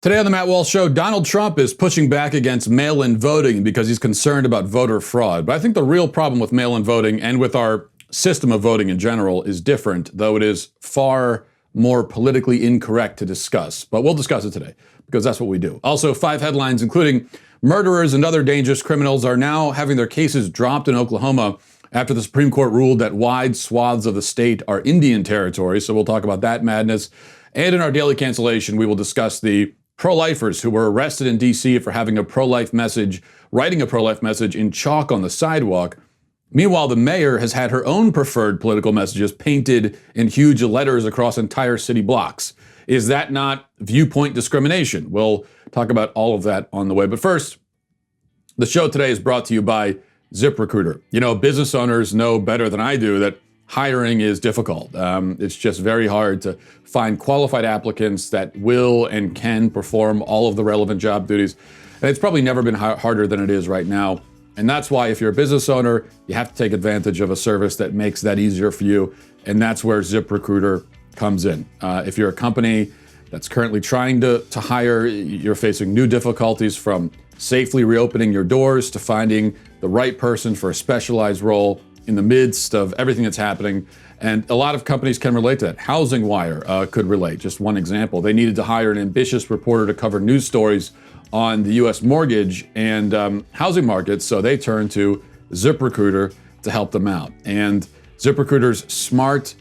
Today on the Matt Walsh Show, Donald Trump is pushing back against mail-in voting because he's concerned about voter fraud. But I think the real problem with mail-in voting and with our system of voting in general is different, though it is far more politically incorrect to discuss. But we'll discuss it today because that's what we do. Also, 5 headlines, including murderers and other dangerous criminals, are now having their cases dropped in Oklahoma after the Supreme Court ruled that wide swaths of the state are Indian territory. So we'll talk about that madness. And in our Daily Cancellation, we will discuss the pro-lifers who were arrested in D.C. for having a pro-life message, writing a pro-life message in chalk on the sidewalk. Meanwhile, the mayor has had her own preferred political messages painted in huge letters across entire city blocks. Is that not viewpoint discrimination? We'll talk about all of that on the way. But first, the show today is brought to you by ZipRecruiter. You know, business owners know better than I do that hiring is difficult. It's just very hard to find qualified applicants that will and can perform all of the relevant job duties. And it's probably never been harder than it is right now. And that's why if you're a business owner, you have to take advantage of a service that makes that easier for you. And that's where ZipRecruiter comes in. If you're a company that's currently trying to hire, you're facing new difficulties from safely reopening your doors to finding the right person for a specialized role in the midst of everything that's happening. And a lot of companies can relate to that. Housing Wire could relate. Just one example. They needed to hire an ambitious reporter to cover news stories on the U.S. mortgage and housing markets, so they turned to ZipRecruiter to help them out. And ZipRecruiter's smart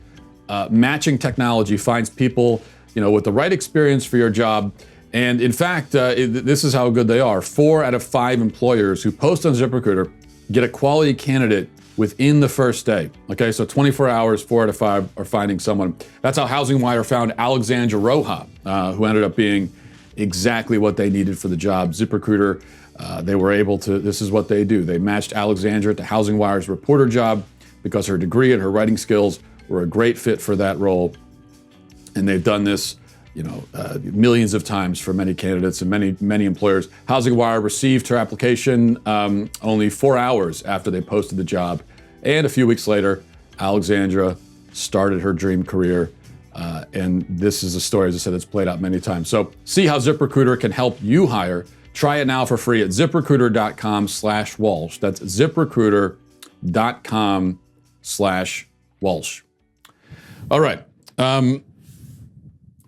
matching technology finds people, with the right experience for your job. And in fact, this is how good they are. 4 out of 5 employers who post on ZipRecruiter get a quality candidate within the first day. Okay, so 24 hours, 4 out of 5 are finding someone. That's how Housing Wire found Alexandra Roja, who ended up being exactly what they needed for the job. ZipRecruiter, they were able to, this is what they do. They matched Alexandra to Housing Wire's reporter job because her degree and her writing skills were a great fit for that role. And they've done this, millions of times for many candidates and many employers. Housing Wire received her application only 4 hours after they posted the job. And a few weeks later, Alexandra started her dream career. And this is a story, as I said, that's played out many times. So see how ZipRecruiter can help you hire. Try it now for free at ZipRecruiter.com/Walsh. That's ZipRecruiter.com/Walsh. All right.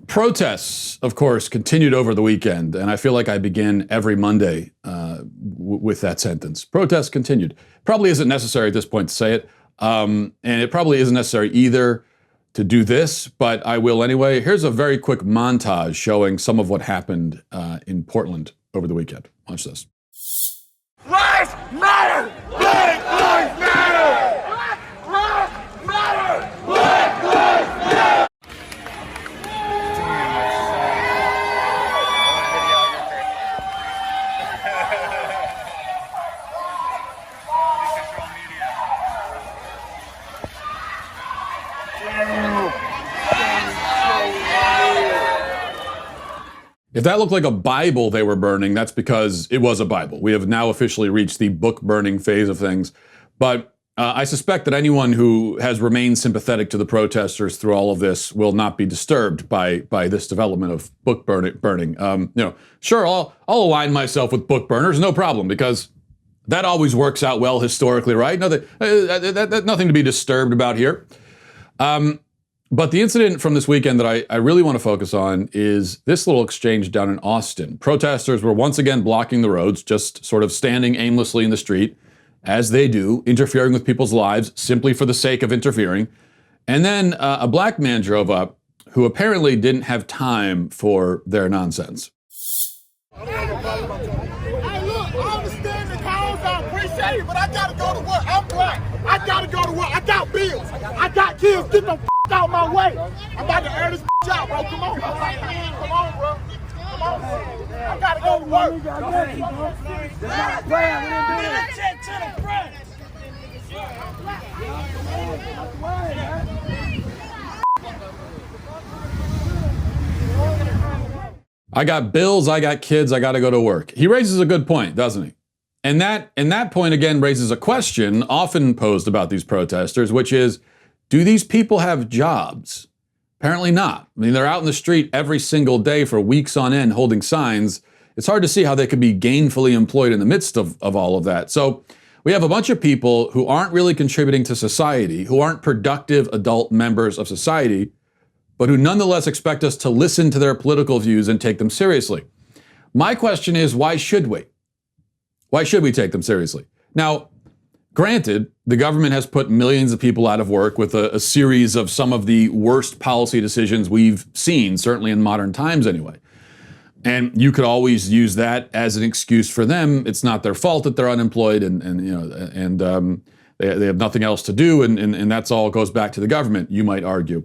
Protests, of course, continued over the weekend, and I feel like I begin every Monday with that sentence. Protests continued. Probably isn't necessary at this point to say it, and it probably isn't necessary either to do this, but I will anyway. Here's a very quick montage showing some of what happened in Portland over the weekend. Watch this. Lives matter! Black lives matter! Black lives matter! Black lives matter! If that looked like a Bible they were burning, that's because it was a Bible. We have now officially reached the book burning phase of things. But I suspect that anyone who has remained sympathetic to the protesters through all of this will not be disturbed by this development of book burning. Sure, I'll align myself with book burners, no problem, because that always works out well historically, right? Nothing to be disturbed about here. But the incident from this weekend that I really want to focus on is this little exchange down in Austin. Protesters were once again blocking the roads, just sort of standing aimlessly in the street, as they do, interfering with people's lives simply for the sake of interfering. And then a black man drove up who apparently didn't have time for their nonsense. Hey, look, I understand the cause, I appreciate it, but I gotta go to work. I'm black. I gotta go to work. I got bills. I got kids. Get them out my way. I'm about to air this out, bro. Come on. Come on, bro. Come on. I gotta go to work. I got bills, I got kids, I gotta go to work. He raises a good point, doesn't he? And that point again raises a question often posed about these protesters, which is, do these people have jobs? Apparently not. I mean, they're out in the street every single day for weeks on end holding signs. It's hard to see how they could be gainfully employed in the midst of all of that. So we have a bunch of people who aren't really contributing to society, who aren't productive adult members of society, but who nonetheless expect us to listen to their political views and take them seriously. My question is, why should we? Why should we take them seriously? Now, granted, the government has put millions of people out of work with a series of some of the worst policy decisions we've seen, certainly in modern times anyway. And you could always use that as an excuse for them. It's not their fault that they're unemployed and they have nothing else to do, and that's all goes back to the government, you might argue.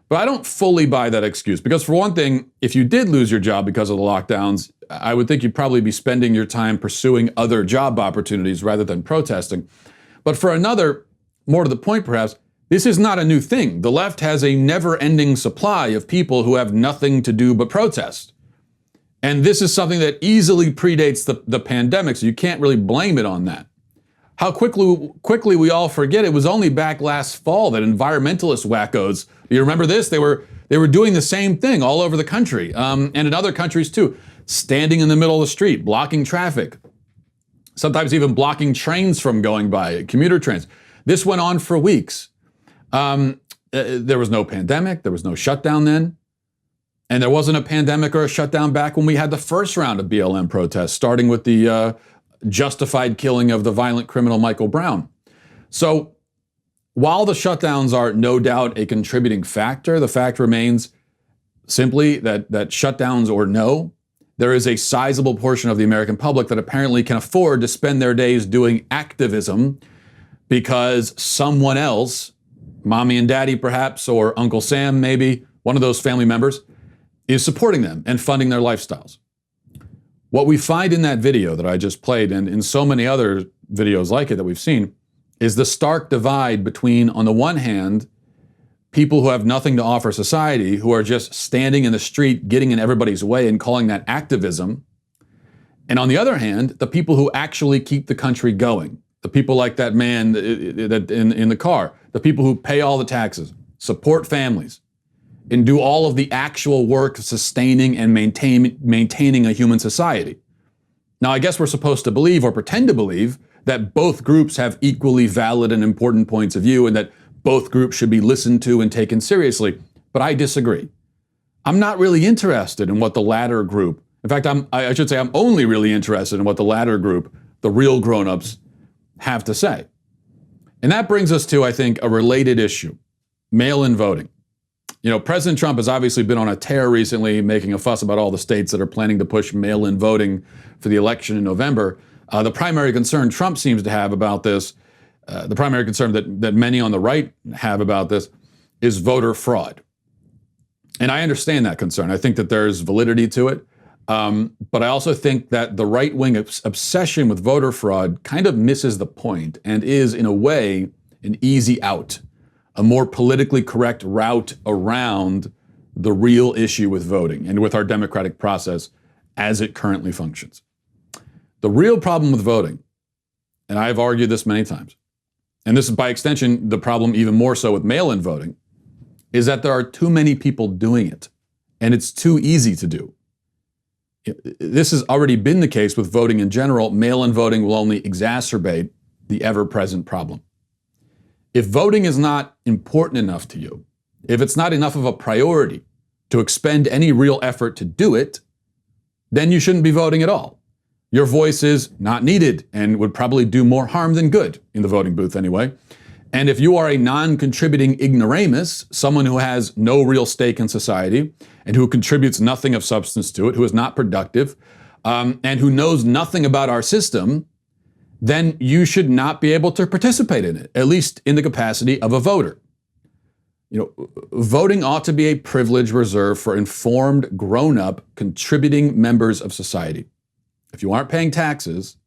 But I don't fully buy that excuse, because for one thing, if you did lose your job because of the lockdowns, I would think you'd probably be spending your time pursuing other job opportunities rather than protesting. But for another, more to the point perhaps, this is not a new thing. The left has a never-ending supply of people who have nothing to do but protest. And this is something that easily predates the pandemic, so you can't really blame it on that. How quickly we all forget it was only back last fall that environmentalist wackos, you remember this? They were doing the same thing all over the country, and in other countries too, standing in the middle of the street, blocking traffic, sometimes even blocking trains from going by, commuter trains. This went on for weeks. There was no pandemic, there was no shutdown then. And there wasn't a pandemic or a shutdown back when we had the first round of BLM protests, starting with the justified killing of the violent criminal Michael Brown. So while the shutdowns are no doubt a contributing factor, the fact remains simply that shutdowns or no, there is a sizable portion of the American public that apparently can afford to spend their days doing activism because someone else, mommy and daddy perhaps, or Uncle Sam maybe, one of those family members, is supporting them and funding their lifestyles. What we find in that video that I just played, and in so many other videos like it that we've seen, is the stark divide between, on the one hand, people who have nothing to offer society, who are just standing in the street, getting in everybody's way and calling that activism. And on the other hand, the people who actually keep the country going, the people like that man in the car, the people who pay all the taxes, support families, and do all of the actual work sustaining and maintaining a human society. Now, I guess we're supposed to believe, or pretend to believe, that both groups have equally valid and important points of view and that both groups should be listened to and taken seriously. But I disagree. I'm not really interested in what the latter group, in fact, I should say I'm only really interested in what the latter group, the real grown-ups, have to say. And that brings us to, I think, a related issue, mail-in voting. You know, President Trump has obviously been on a tear recently, making a fuss about all the states that are planning to push mail-in voting for the election in November. The primary concern Trump seems to have about this, the primary concern that many on the right have about this, is voter fraud. And I understand that concern. I think that there's validity to it. But I also think that the right-wing obsession with voter fraud kind of misses the point and is, in a way, an easy out, a more politically correct route around the real issue with voting and with our democratic process as it currently functions. The real problem with voting, and I've argued this many times, and this is by extension the problem even more so with mail-in voting, is that there are too many people doing it, and it's too easy to do. This has already been the case with voting in general. Mail-in voting will only exacerbate the ever-present problem. If voting is not important enough to you, if it's not enough of a priority to expend any real effort to do it, then you shouldn't be voting at all. Your voice is not needed and would probably do more harm than good in the voting booth anyway. And if you are a non-contributing ignoramus, someone who has no real stake in society and who contributes nothing of substance to it, who is not productive, and who knows nothing about our system, then you should not be able to participate in it, at least in the capacity of a voter. You know, voting ought to be a privilege reserved for informed, grown-up, contributing members of society. If you aren't paying taxes,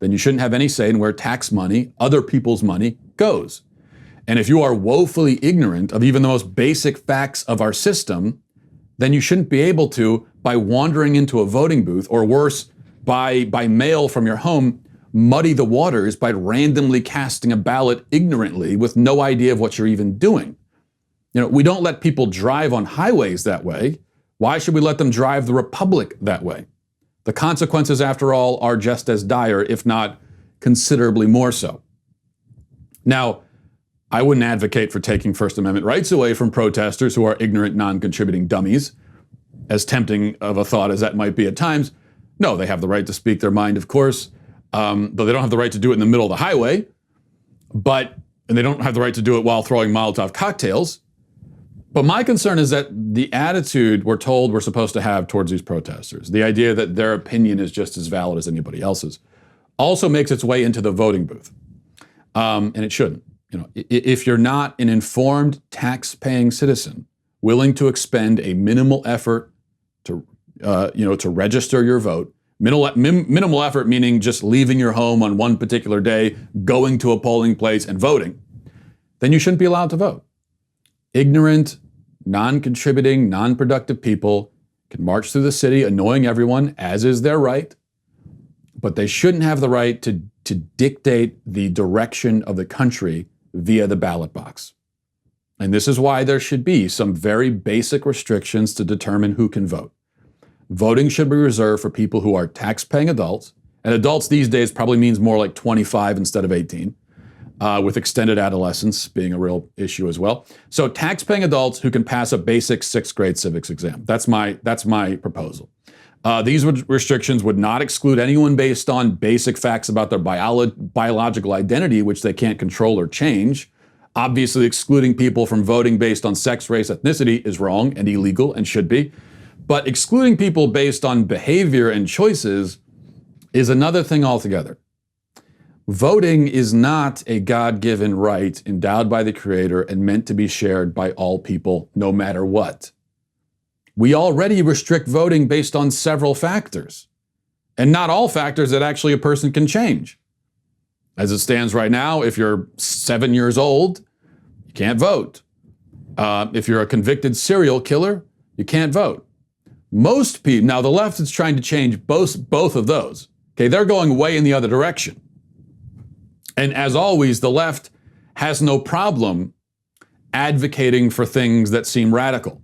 then you shouldn't have any say in where tax money, other people's money, goes. And if you are woefully ignorant of even the most basic facts of our system, then you shouldn't be able to, by wandering into a voting booth, or worse, by mail from your home, muddy the waters by randomly casting a ballot ignorantly with no idea of what you're even doing. We don't let people drive on highways that way. Why should we let them drive the republic that way? The consequences, after all, are just as dire, if not considerably more so. Now, I wouldn't advocate for taking First Amendment rights away from protesters who are ignorant, non-contributing dummies, as tempting of a thought as that might be at times. No, they have the right to speak their mind, of course, though they don't have the right to do it in the middle of the highway, and they don't have the right to do it while throwing Molotov cocktails. But my concern is that the attitude we're told we're supposed to have towards these protesters, the idea that their opinion is just as valid as anybody else's, also makes its way into the voting booth. And it shouldn't. If you're not an informed, tax-paying citizen willing to expend a minimal effort to register your vote, minimal effort meaning just leaving your home on one particular day, going to a polling place and voting, then you shouldn't be allowed to vote. Ignorant, non-contributing, non-productive people can march through the city annoying everyone, as is their right, but they shouldn't have the right to dictate the direction of the country via the ballot box. And this is why there should be some very basic restrictions to determine who can vote. Voting should be reserved for people who are tax-paying adults, and adults these days probably means more like 25 instead of 18. With extended adolescence being a real issue as well. So tax-paying adults who can pass a basic 6th grade civics exam. That's my proposal. These restrictions would not exclude anyone based on basic facts about their biological identity, which they can't control or change. Obviously, excluding people from voting based on sex, race, ethnicity is wrong and illegal and should be. But excluding people based on behavior and choices is another thing altogether. Voting is not a God-given right endowed by the Creator and meant to be shared by all people, no matter what. We already restrict voting based on several factors, and not all factors that actually a person can change. As it stands right now, if you're 7 years old, you can't vote. If you're a convicted serial killer, you can't vote. Most people, now the left is trying to change both of those. Okay, they're going way in the other direction. And as always, the left has no problem advocating for things that seem radical,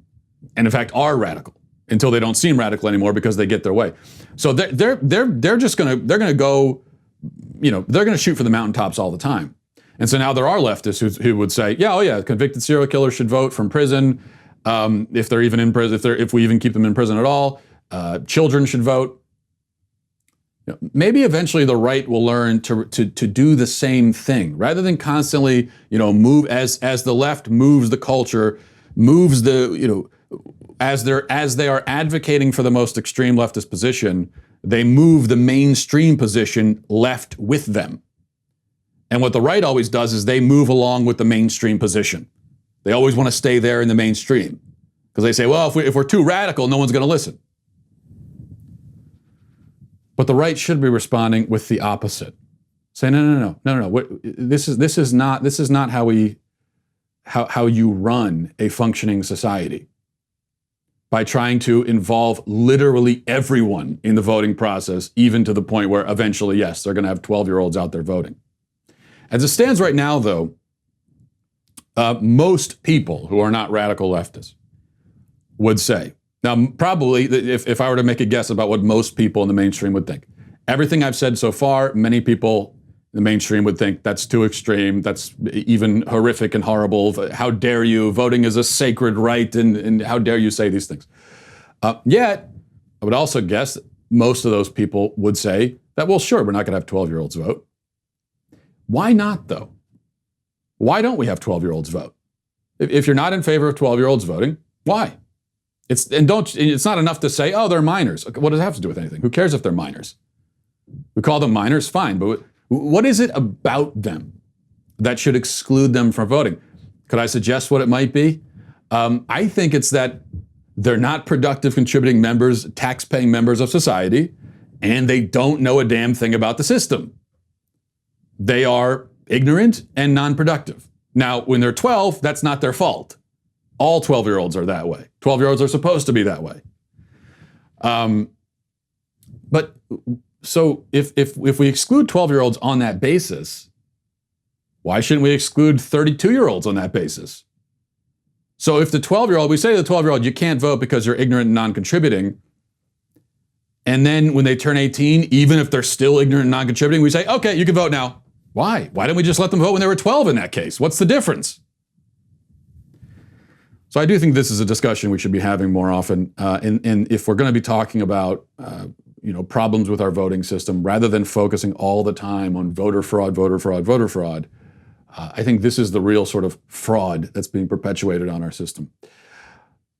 and in fact are radical, until they don't seem radical anymore because they get their way. So they're gonna go, they're gonna shoot for the mountaintops all the time. And so now there are leftists who would say, convicted serial killers should vote from prison, if they're even in prison, if we even keep them in prison at all. Children should vote. Maybe eventually the right will learn to do the same thing rather than constantly, move as the left moves the culture, moves as they are advocating for the most extreme leftist position, they move the mainstream position left with them. And what the right always does is they move along with the mainstream position. They always want to stay there in the mainstream because they say, well, if we're too radical, no one's going to listen. But the right should be responding with the opposite. Say, no. This is not how you run a functioning society. By trying to involve literally everyone in the voting process, even to the point where eventually, yes, they're going to have 12-year-olds out there voting. As it stands right now, though, most people who are not radical leftists would say, now, probably, if I were to make a guess about what most people in the mainstream would think, everything I've said so far, many people in the mainstream would think that's too extreme, that's even horrific and horrible, how dare you, voting is a sacred right, and how dare you say these things. Yet, I would also guess that most of those people would say that, well, sure, we're not going to have 12-year-olds vote. Why not, though? Why don't we have 12-year-olds vote? If you're not in favor of 12-year-olds voting, why? It's not enough to say, oh, they're minors. What does it have to do with anything? Who cares if they're minors? We call them minors, fine, but what is it about them that should exclude them from voting? Could I suggest what it might be? I think it's that they're not productive, contributing members, tax-paying members of society, and they don't know a damn thing about the system. They are ignorant and non-productive. Now, when they're 12, that's not their fault. All 12-year-olds are that way. 12-year-olds are supposed to be that way. But so if we exclude 12-year-olds on that basis, why shouldn't we exclude 32-year-olds on that basis? So if the 12-year-old, we say to the 12-year-old, you can't vote because you're ignorant and non-contributing, and then when they turn 18, even if they're still ignorant and non-contributing, we say, okay, you can vote now. Why? Why didn't we just let them vote when they were 12 in that case? What's the difference? So I do think this is a discussion we should be having more often. And if we're going to be talking about problems with our voting system, rather than focusing all the time on voter fraud, I think this is the real sort of fraud that's being perpetuated on our system.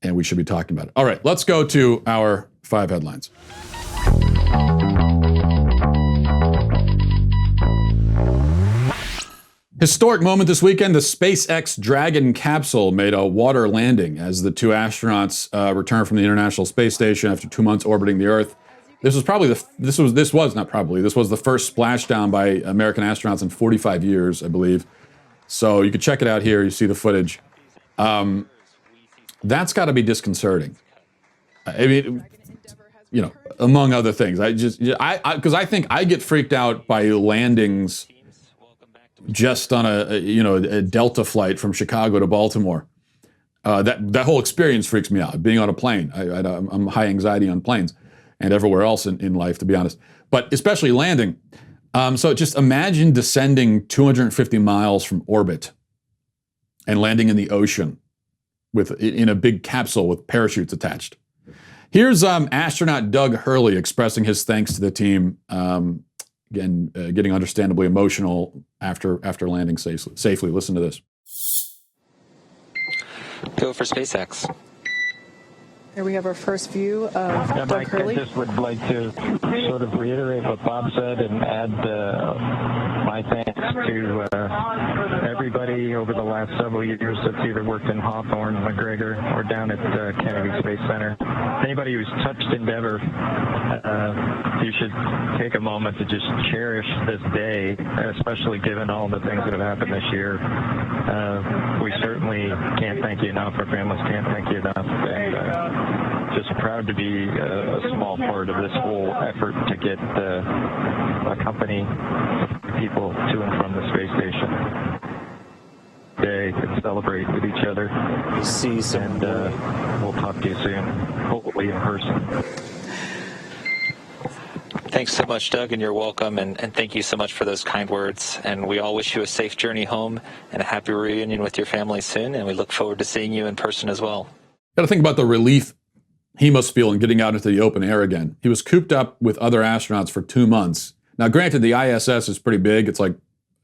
And we should be talking about it. All right, let's go to our 5 headlines. Historic moment this weekend, the SpaceX Dragon capsule made a water landing as the 2 astronauts returned from the International Space Station after 2 months orbiting the Earth. This was the first splashdown by American astronauts in 45 years, I believe. So you can check it out here. You see the footage. That's got to be disconcerting. I mean, among other things. Because I think I get freaked out by landings just on a Delta flight from Chicago to Baltimore. That whole experience freaks me out. Being on a plane, I'm high anxiety on planes and everywhere else in life, to be honest. But especially landing. So just imagine descending 250 miles from orbit and landing in the ocean in a big capsule with parachutes attached. Here's astronaut Doug Hurley expressing his thanks to the team. Again, getting understandably emotional after landing safely. Listen to this. Go for SpaceX. Here we have our first view of Doug Mike, Hurley. I just would like to sort of reiterate what Bob said and add my thanks to everybody over the last several years that's either worked in Hawthorne, McGregor, or down at Kennedy Space Center. Anybody who's touched Endeavour, you should take a moment to just cherish this day, especially given all the things that have happened this year. We certainly can't thank you enough. Our families can't thank you enough. And, just proud to be a small part of this whole effort to get a company people to and from the space station. Today and celebrate with each other. Cease, and we'll talk to you soon, hopefully in person. Thanks so much, Doug, and you're welcome. And thank you so much for those kind words. And we all wish you a safe journey home and a happy reunion with your family soon. And we look forward to seeing you in person as well. Got to think about the relief he must feel in getting out into the open air again. He was cooped up with other astronauts for 2 months. Now, granted, the ISS is pretty big. It's like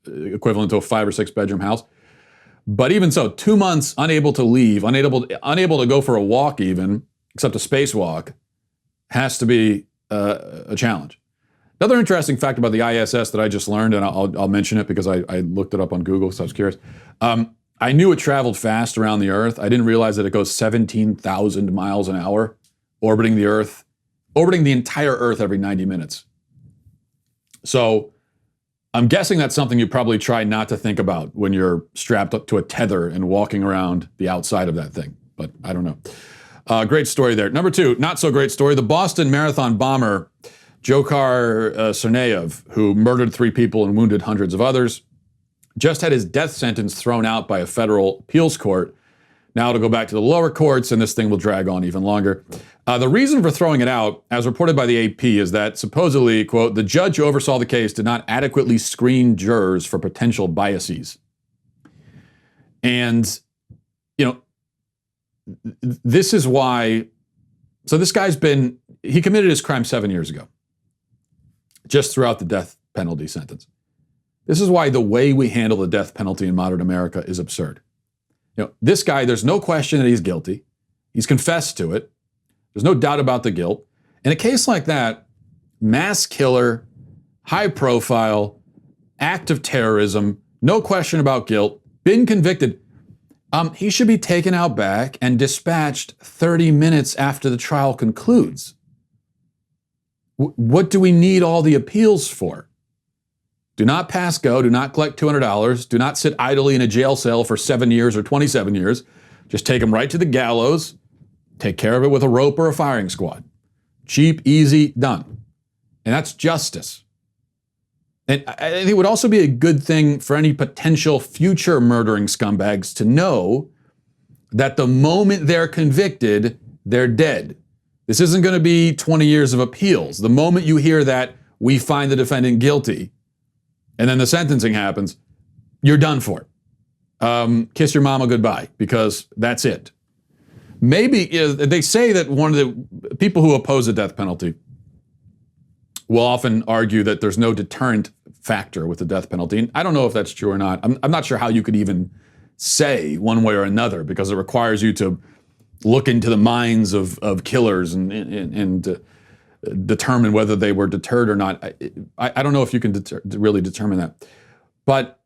equivalent to a 5 or 6 bedroom house. But even so, 2 months unable to leave, unable to go for a walk even, except a spacewalk, has to be a challenge. Another interesting fact about the ISS that I just learned, and I'll mention it because I looked it up on Google, so I was curious. I knew it traveled fast around the Earth. I didn't realize that it goes 17,000 miles an hour, orbiting the Earth, orbiting the entire Earth every 90 minutes. So I'm guessing that's something you probably try not to think about when you're strapped up to a tether and walking around the outside of that thing. But I don't know. Great story there. Number 2, not so great story. The Boston Marathon bomber, Dzhokhar Tsarnaev, who murdered 3 people and wounded hundreds of others, just had his death sentence thrown out by a federal appeals court. Now it'll go back to the lower courts, and this thing will drag on even longer. The reason for throwing it out, as reported by the AP, is that supposedly, quote, the judge who oversaw the case did not adequately screen jurors for potential biases. And, this is why, so this guy's he committed his crime 7 years ago, just throughout the death penalty sentence. This is why the way we handle the death penalty in modern America is absurd. This guy, there's no question that he's guilty. He's confessed to it. There's no doubt about the guilt. In a case like that, mass killer, high profile, act of terrorism, no question about guilt, been convicted. He should be taken out back and dispatched 30 minutes after the trial concludes. What do we need all the appeals for? Do not pass go. Do not collect $200. Do not sit idly in a jail cell for 7 years or 27 years. Just take them right to the gallows. Take care of it with a rope or a firing squad. Cheap, easy, done. And that's justice. And I think it would also be a good thing for any potential future murdering scumbags to know that the moment they're convicted, they're dead. This isn't going to be 20 years of appeals. The moment you hear that we find the defendant guilty, and then the sentencing happens, you're done for. Kiss your mama goodbye, because that's it. Maybe they say that one of the people who oppose the death penalty will often argue that there's no deterrent factor with the death penalty. And I don't know if that's true or not. I'm not sure how you could even say one way or another, because it requires you to look into the minds of killers and determine whether they were deterred or not. I don't know if you can really determine that. But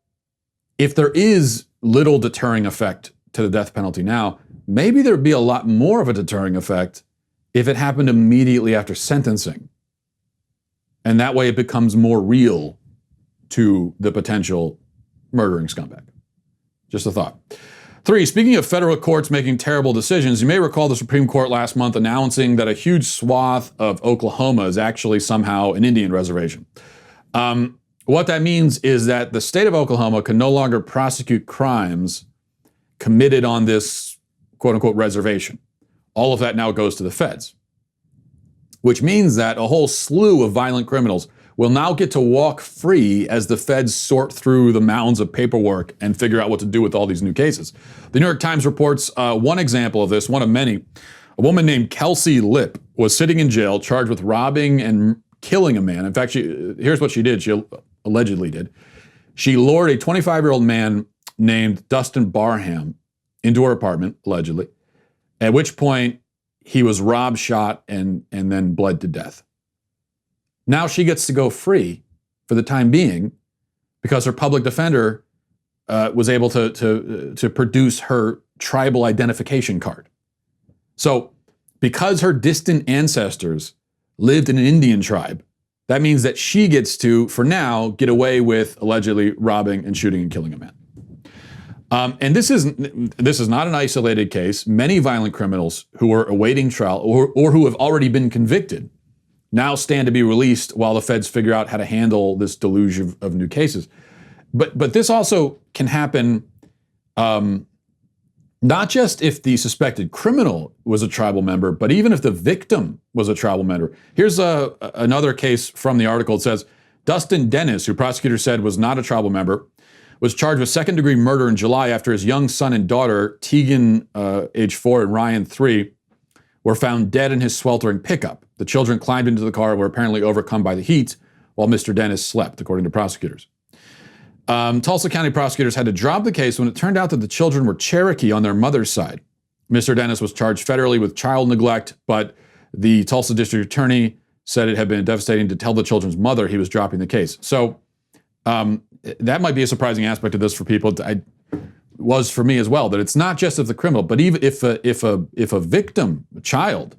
if there is little deterring effect to the death penalty now, maybe there'd be a lot more of a deterring effect if it happened immediately after sentencing. And that way it becomes more real to the potential murdering scumbag. Just a thought. 3, speaking of federal courts making terrible decisions, you may recall the Supreme Court last month announcing that a huge swath of Oklahoma is actually somehow an Indian reservation. What that means is that the state of Oklahoma can no longer prosecute crimes committed on this quote-unquote reservation. All of that now goes to the feds, which means that a whole slew of violent criminals will now get to walk free as the feds sort through the mounds of paperwork and figure out what to do with all these new cases. The New York Times reports one example of this, one of many. A woman named Kelsey Lipp was sitting in jail charged with robbing and killing a man. In fact, here's what she did. She allegedly did. She lured a 25-year-old man named Dustin Barham into her apartment, allegedly, at which point he was robbed, shot, and then bled to death. Now she gets to go free for the time being because her public defender was able to produce her tribal identification card. So because her distant ancestors lived in an Indian tribe, that means that she gets to, for now, get away with allegedly robbing and shooting and killing a man. And this is not an isolated case. Many violent criminals who are awaiting trial or who have already been convicted now stand to be released while the feds figure out how to handle this deluge of new cases. But this also can happen not just if the suspected criminal was a tribal member, but even if the victim was a tribal member. Here's another case from the article. It says, Dustin Dennis, who prosecutors said was not a tribal member, was charged with second-degree murder in July after his young son and daughter, Tegan, age 4, and Ryan, 3, were found dead in his sweltering pickup. The children climbed into the car and were apparently overcome by the heat while Mr. Dennis slept, according to prosecutors. Tulsa County prosecutors had to drop the case when it turned out that the children were Cherokee on their mother's side. Mr. Dennis was charged federally with child neglect, but the Tulsa district attorney said it had been devastating to tell the children's mother he was dropping the case. So that might be a surprising aspect of this for people. It was for me as well, that it's not just of the criminal, but even if a victim, a child,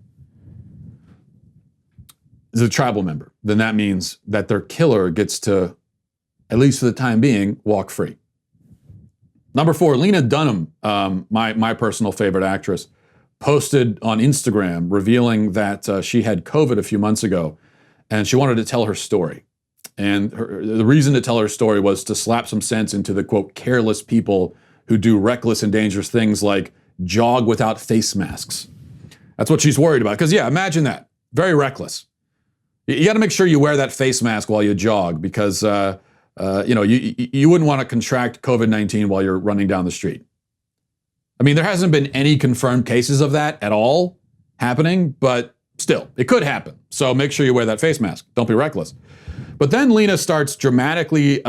is a tribal member, then that means that their killer gets to, at least for the time being, walk free. Number 4, Lena Dunham, my personal favorite actress, posted on Instagram revealing that she had COVID a few months ago, and she wanted to tell her story. And the reason to tell her story was to slap some sense into the, quote, careless people who do reckless and dangerous things like jog without face masks. That's what she's worried about. Because, yeah, imagine that. Very reckless. You got to make sure you wear that face mask while you jog because, you wouldn't want to contract COVID-19 while you're running down the street. I mean, there hasn't been any confirmed cases of that at all happening, but still, it could happen. So make sure you wear that face mask. Don't be reckless. But then Lena starts dramatically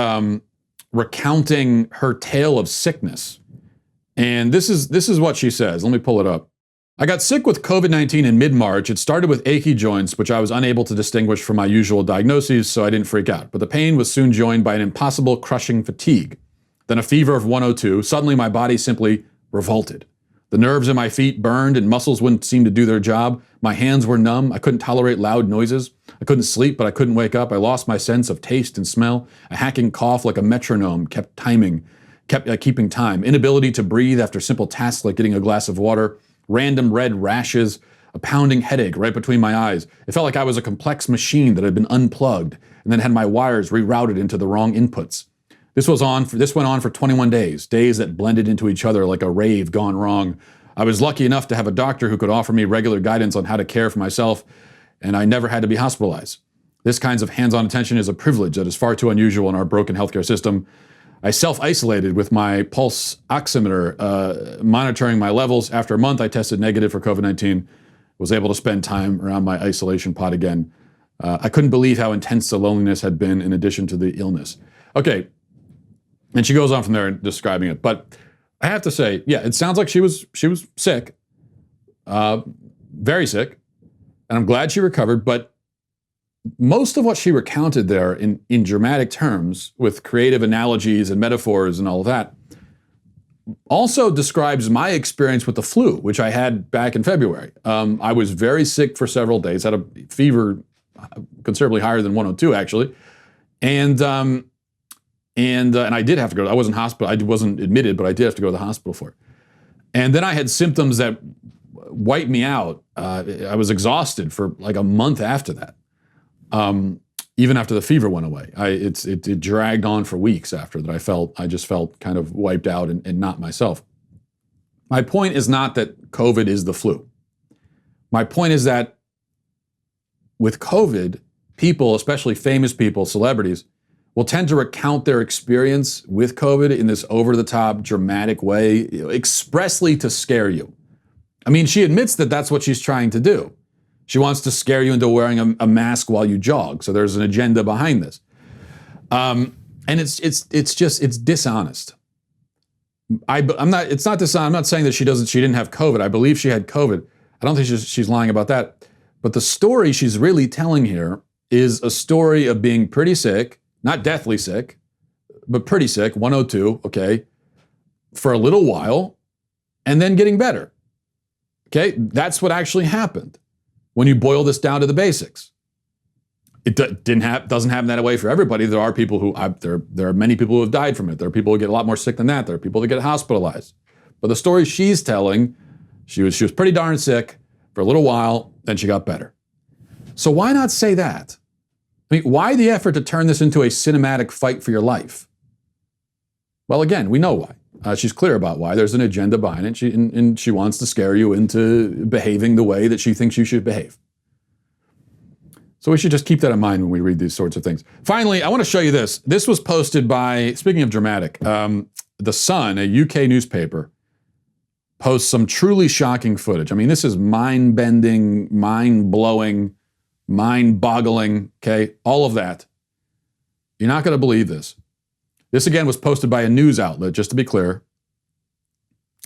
recounting her tale of sickness. And this is what she says. Let me pull it up. I got sick with COVID-19 in mid-March. It started with achy joints, which I was unable to distinguish from my usual diagnoses, so I didn't freak out. But the pain was soon joined by an impossible crushing fatigue. Then a fever of 102. Suddenly my body simply revolted. The nerves in my feet burned and muscles wouldn't seem to do their job. My hands were numb. I couldn't tolerate loud noises. I couldn't sleep, but I couldn't wake up. I lost my sense of taste and smell. A hacking cough like a metronome kept keeping time. Inability to breathe after simple tasks like getting a glass of water. Random red rashes. A pounding headache right between my eyes. It felt like I was a complex machine that had been unplugged and then had my wires rerouted into the wrong inputs. This went on for 21 days that blended into each other like a rave gone wrong. I was lucky enough to have a doctor who could offer me regular guidance on how to care for myself, and I never had to be hospitalized. This kinds of hands-on attention is a privilege that is far too unusual in our broken healthcare system. I self-isolated with my pulse oximeter, monitoring my levels. After a month, I tested negative for COVID-19, was able to spend time around my isolation pod again. I couldn't believe how intense the loneliness had been in addition to the illness. Okay, and she goes on from there describing it. But I have to say, yeah, it sounds like she was sick, very sick, and I'm glad she recovered, but most of what she recounted there in dramatic terms with creative analogies and metaphors and all of that also describes my experience with the flu, which I had back in February. I was very sick for several days, had a fever considerably higher than 102 actually. And I did have to go, I wasn't admitted, but I did have to go to the hospital for it. And then I had symptoms that wiped me out. I was exhausted for like a month after that. Even after the fever went away, it dragged on for weeks after that. I just felt kind of wiped out and not myself. My point is not that COVID is the flu. My point is that with COVID, people, especially famous people, celebrities, will tend to recount their experience with COVID in this over-the-top, dramatic way, expressly to scare you. I mean, she admits that that's what she's trying to do. She wants to scare you into wearing a mask while you jog. So there's an agenda behind this. And it's dishonest. I'm not saying that she didn't have COVID. I believe she had COVID. I don't think she's lying about that. But the story she's really telling here is a story of being pretty sick, not deathly sick, but pretty sick, 102, okay, for a little while, and then getting better. Okay, that's what actually happened. When you boil this down to the basics, it doesn't happen that way for everybody. There are people who there are many people who have died from it. There are people who get a lot more sick than that. There are people that get hospitalized. But the story she's telling, she was pretty darn sick for a little while, then she got better. So why not say that? I mean, why the effort to turn this into a cinematic fight for your life? Well, again, we know why. She's clear about why. There's an agenda behind it, and she wants to scare you into behaving the way that she thinks you should behave. So we should just keep that in mind when we read these sorts of things. Finally, I want to show you this. This was posted by, speaking of dramatic, The Sun, a UK newspaper, posts some truly shocking footage. I mean, this is mind-bending, mind-blowing, mind-boggling, okay? All of that. You're not going to believe this. This, again, was posted by a news outlet, just to be clear.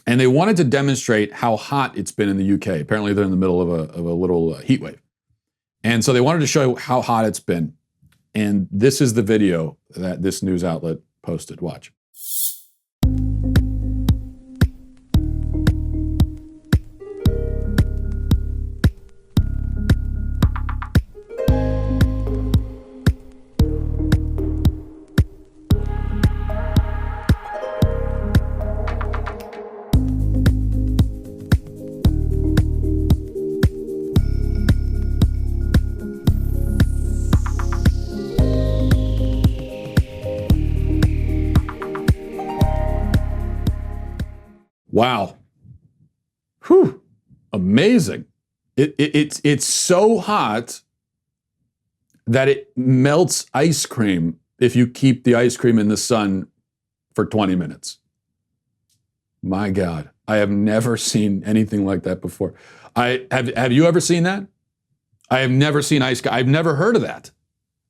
And they wanted to demonstrate how hot it's been in the UK. Apparently, they're in the middle of a little heat wave. And so they wanted to show how hot it's been. And this is the video that this news outlet posted. Watch. Wow. Whew. Amazing. It's so hot that it melts ice cream if you keep the ice cream in the sun for 20 minutes. My God, I have never seen anything like that before. Have you ever seen that? I have never seen ice cream. I've never heard of that.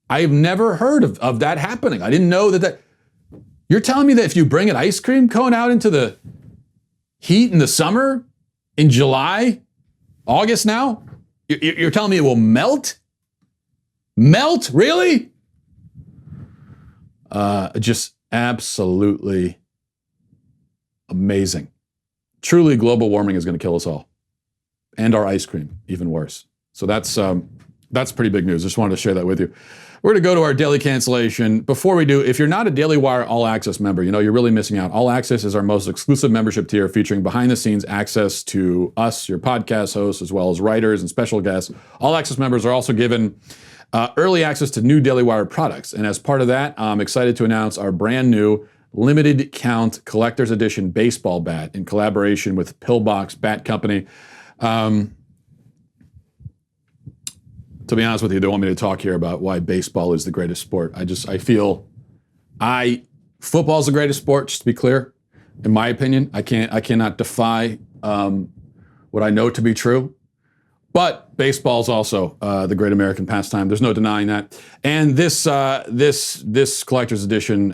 I have never heard of that happening. I didn't know that. You're telling me that if you bring an ice cream cone out into the heat in the summer, in July, August now, you're telling me it will melt? Melt? Really? Just absolutely amazing. Truly, global warming is going to kill us all. And our ice cream, even worse. So that's pretty big news. Just wanted to share that with you. We're going to go to our daily cancellation. Before we do, if you're not a Daily Wire All Access member, you know you're really missing out. All Access is our most exclusive membership tier featuring behind-the-scenes access to us, your podcast hosts, as well as writers and special guests. All Access members are also given early access to new Daily Wire products. And as part of that, I'm excited to announce our brand new limited count collector's edition baseball bat in collaboration with Pillbox Bat Company. To be honest with you, they want me to talk here about why baseball is the greatest sport. I feel football's the greatest sport, just to be clear. In my opinion, I cannot defy what I know to be true. But baseball's also the great American pastime. There's no denying that. And this collector's edition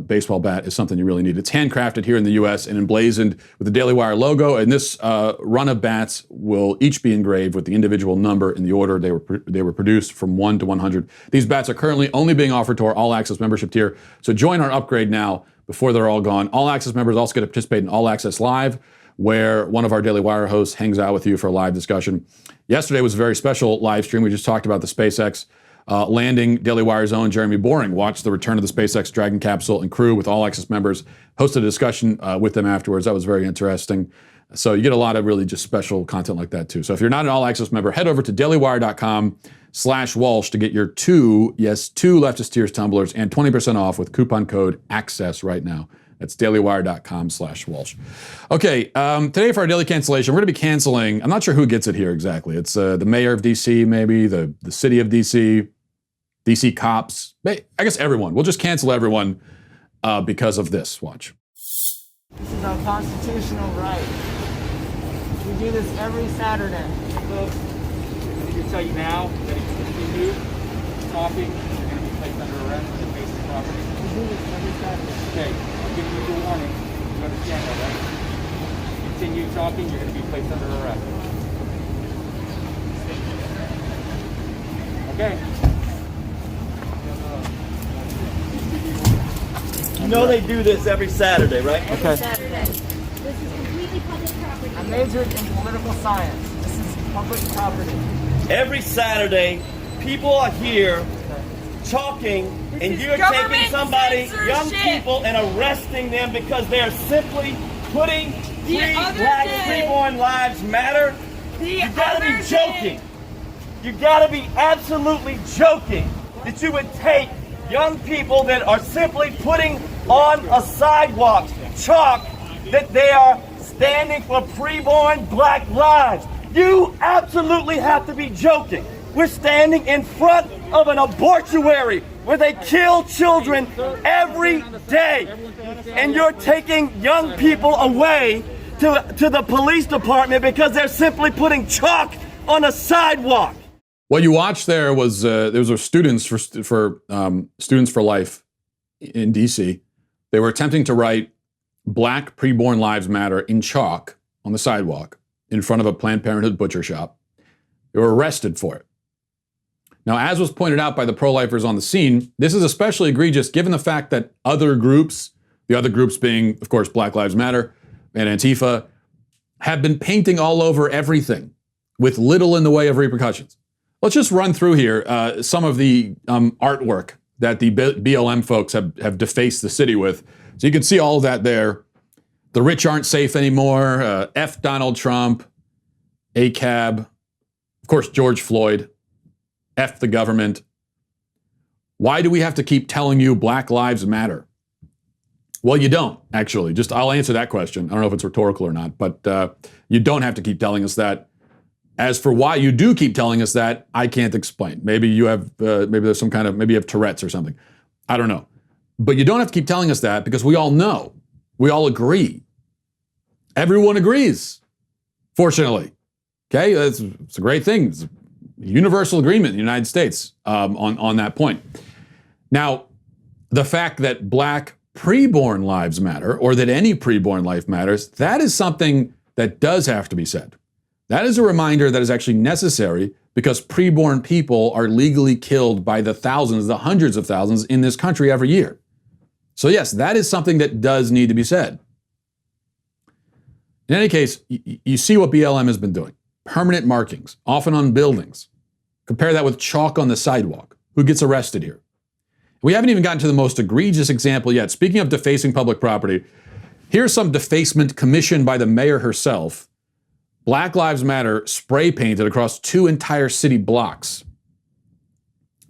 baseball bat is something you really need. It's handcrafted here in the U.S. and emblazoned with the Daily Wire logo. And this run of bats will each be engraved with the individual number in the order they were produced from 1 to 100. These bats are currently only being offered to our All Access membership tier. So join our upgrade now before they're all gone. All Access members also get to participate in All Access Live, where one of our Daily Wire hosts hangs out with you for a live discussion. Yesterday was a very special live stream. We just talked about the SpaceX landing. Daily Wire's own Jeremy Boring watched the return of the SpaceX Dragon capsule and crew with All Access members, hosted a discussion with them afterwards. That was very interesting. So you get a lot of really just special content like that too. So if you're not an All Access member, head over to dailywire.com/Walsh to get your two Leftist Tears tumblers and 20% off with coupon code ACCESS right now. That's dailywire.com/Walsh. Okay, today for our daily cancellation, we're going to be canceling, I'm not sure who gets it here exactly. It's the mayor of D.C., maybe, the city of D.C., D.C. cops, I guess everyone. We'll just cancel everyone because of this. Watch. This is our constitutional right. We do this every Saturday. Look, I need to tell you now that if you continue talking, you're going to be placed under arrest for defacing property. We do this every Saturday. Okay, I'm giving you a warning. You understand that, right? Continue talking, you're going to be placed under arrest. Okay. You know they do this every Saturday, right? Okay. Saturday. This is completely public property. I majored in political science. This is public property. Every Saturday, people are here talking, and is you're government taking somebody, young censorship. people, and arresting them because they're simply putting The free other black day- preborn lives matter. You gotta be other joking. You gotta be absolutely joking that you would take young people that are simply putting on a sidewalk chalk that they are standing for preborn black lives. You absolutely have to be joking. We're standing in front of an abortuary where they kill children every day. And you're taking young people away to the police department because they're simply putting chalk on a sidewalk. What you watched there was students for Students for Life in D.C. They were attempting to write "Black Preborn Lives Matter" in chalk on the sidewalk in front of a Planned Parenthood butcher shop. They were arrested for it. Now, as was pointed out by the pro-lifers on the scene, this is especially egregious given the fact that other groups, the other groups being, of course, Black Lives Matter and Antifa, have been painting all over everything with little in the way of repercussions. Let's just run through here some of the artwork that the BLM folks have defaced the city with. So you can see all of that there. The rich aren't safe anymore. F Donald Trump. ACAB. Of course, George Floyd. F the government. Why do we have to keep telling you Black Lives Matter? Well, you don't, actually. I'll answer that question. I don't know if it's rhetorical or not, but you don't have to keep telling us that. As for why you do keep telling us that, I can't explain. Maybe you have, maybe there's some kind of, maybe you have Tourette's or something. I don't know. But you don't have to keep telling us that because we all know. We all agree. Everyone agrees, fortunately. Okay, it's a great thing. It's a universal agreement in the United States on that point. Now, the fact that Black preborn lives matter, or that any preborn life matters, that is something that does have to be said. That is a reminder that is actually necessary because preborn people are legally killed by the thousands, the hundreds of thousands in this country every year. So yes, that is something that does need to be said. In any case, you see what BLM has been doing. Permanent markings, often on buildings. Compare that with chalk on the sidewalk. Who gets arrested here? We haven't even gotten to the most egregious example yet. Speaking of defacing public property, here's some defacement commissioned by the mayor herself. Black Lives Matter spray painted across 2 entire city blocks.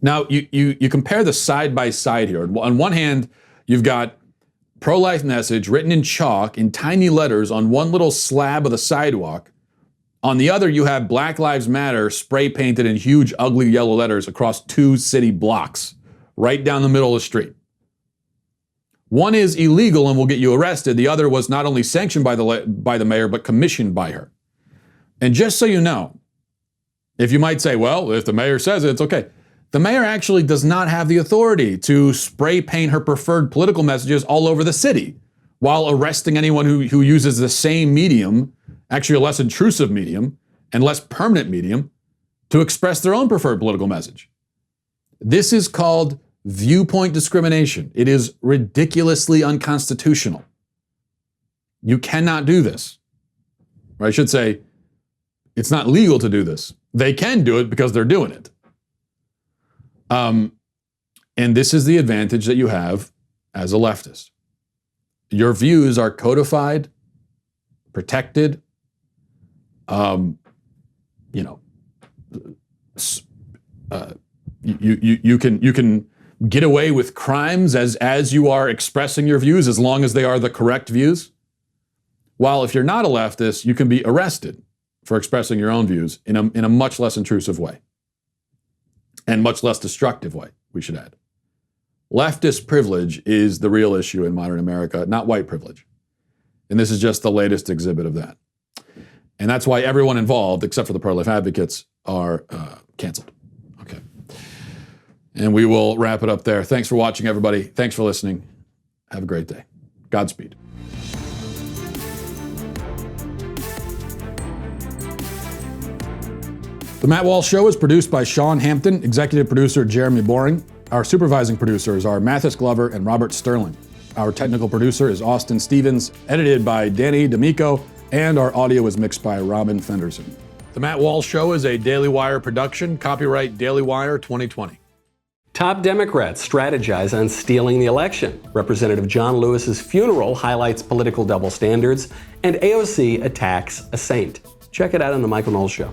Now, you compare the side by side here. On one hand, You've got pro-life message written in chalk in tiny letters on one little slab of the sidewalk. On the other, you have Black Lives Matter spray painted in huge, ugly yellow letters across 2 city blocks, right down the middle of the street. One is illegal and will get you arrested. The other was not only sanctioned by the mayor, but commissioned by her. And just so you know, if you might say, well, if the mayor says it, it's okay. The mayor actually does not have the authority to spray paint her preferred political messages all over the city while arresting anyone who uses the same medium, actually a less intrusive medium and less permanent medium, to express their own preferred political message. This is called viewpoint discrimination. It is ridiculously unconstitutional. You cannot do this. Or I should say, it's not legal to do this. They can do it because they're doing it. And this is the advantage that you have as a leftist. Your views are codified, protected, you can get away with crimes as you are expressing your views, as long as they are the correct views. While if you're not a leftist, you can be arrested for expressing your own views in a much less intrusive way. And much less destructive way, we should add. Leftist privilege is the real issue in modern America, not white privilege. And this is just the latest exhibit of that. And that's why everyone involved, except for the pro-life advocates, are canceled. Okay. And we will wrap it up there. Thanks for watching, everybody. Thanks for listening. Have a great day. Godspeed. The Matt Walsh Show is produced by Sean Hampton, executive producer Jeremy Boring. Our supervising producers are Mathis Glover and Robert Sterling. Our technical producer is Austin Stevens, edited by Danny D'Amico, and our audio is mixed by Robin Fenderson. The Matt Walsh Show is a Daily Wire production, copyright Daily Wire 2020. Top Democrats strategize on stealing the election. Representative John Lewis's funeral highlights political double standards, and AOC attacks a saint. Check it out on The Michael Knowles Show.